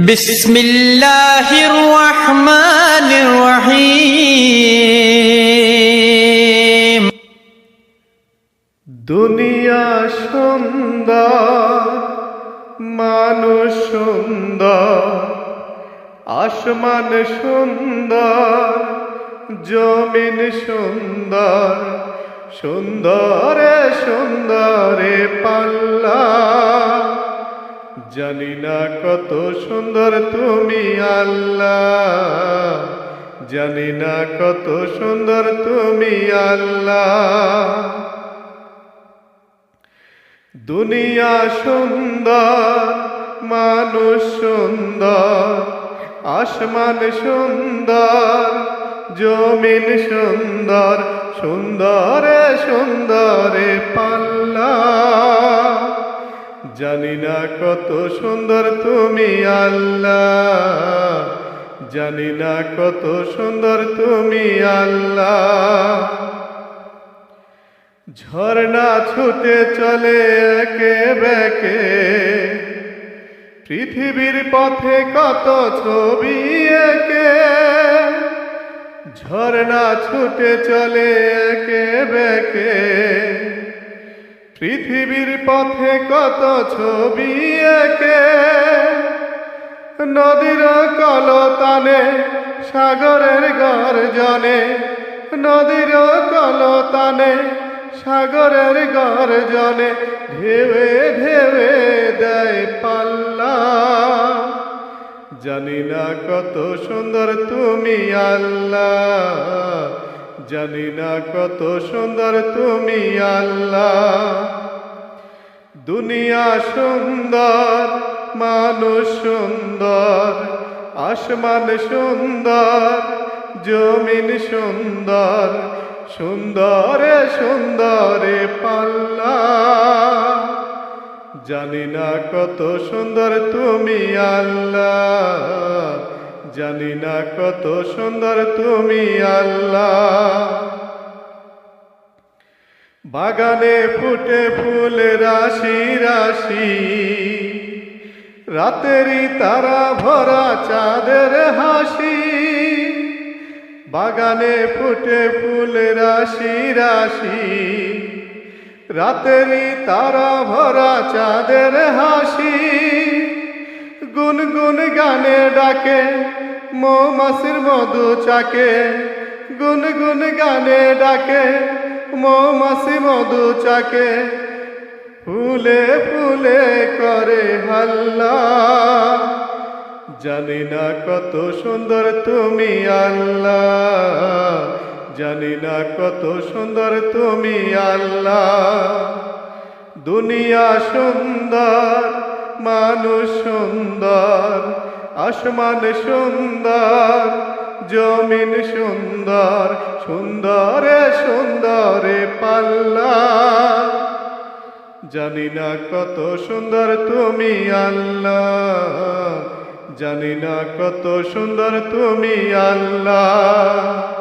বিসমিল্লাহির রহমানির রহিম। দুনিয়া সুন্দর, মানুষ সুন্দর, আসমান সুন্দর, জমিন সুন্দর, সুন্দরে সুন্দরে পাল্লা। জানি না কত সুন্দর তুমি আল্লাহ, জানি না কত সুন্দর তুমি আল্লাহ। দুনিয়া সুন্দর, মানুষ সুন্দর, আসমান সুন্দর, জমিন সুন্দর, সুন্দরে সুন্দরে পাল্লা। জানি না কত সুন্দর তুমি আল্লাহ, জানি না কত সুন্দর তুমি আল্লাহ। ঝর্ণা ছুটে চলে একে বেঁকে, পৃথিবীর পথে কত ছবি এঁকে। ঝর্ণা ছুটে চলে একে বেঁকে, পৃথিবীর পথে কত ছবি এঁকে। নদীর কলতানে, সাগরের গর্জনে, নদীর কলতানে, সাগরের গর্জনে, ঢেউে ঢেউে দেয় পাল্লা। জানি না কত সুন্দর তুমি আল্লাহ, জানি না কত সুন্দর তুমি আল্লাহ। দুনিয়া সুন্দর, মানুষ সুন্দর, আসমান সুন্দর, জমিন সুন্দর, সুন্দরে সুন্দরে পাল্লা। জানি না কত সুন্দর তুমি আল্লাহ, জানি না কত সুন্দর তুমি আল্লাহ। বাগানে ফুটে ফুল রাশি রাশি, রাতেরই তারা ভরা চাঁদের হাসি। বাগানে ফুটে ফুল রাশি রাশি, রাতেরই তারা ভরা চাঁদের হাসি। গুনগুন গানে ডাকে মৌমাছির মধু চাকে, গুনগুন গানে ডাকে মৌমাছি মধু চাকে। ফুলে ফুলে করে হাল্লা। জানি না কত সুন্দর তুমি আল্লাহ, জানি না কত সুন্দর তুমি আল্লাহ। দুনিয়া সুন্দর, মানুষ সুন্দর, আসমান সুন্দর, জমিন সুন্দর, সুন্দরে সুন্দরে পাল্লা। জানি না কত সুন্দর তুমি আল্লাহ, জানি না কত সুন্দর তুমি আল্লাহ।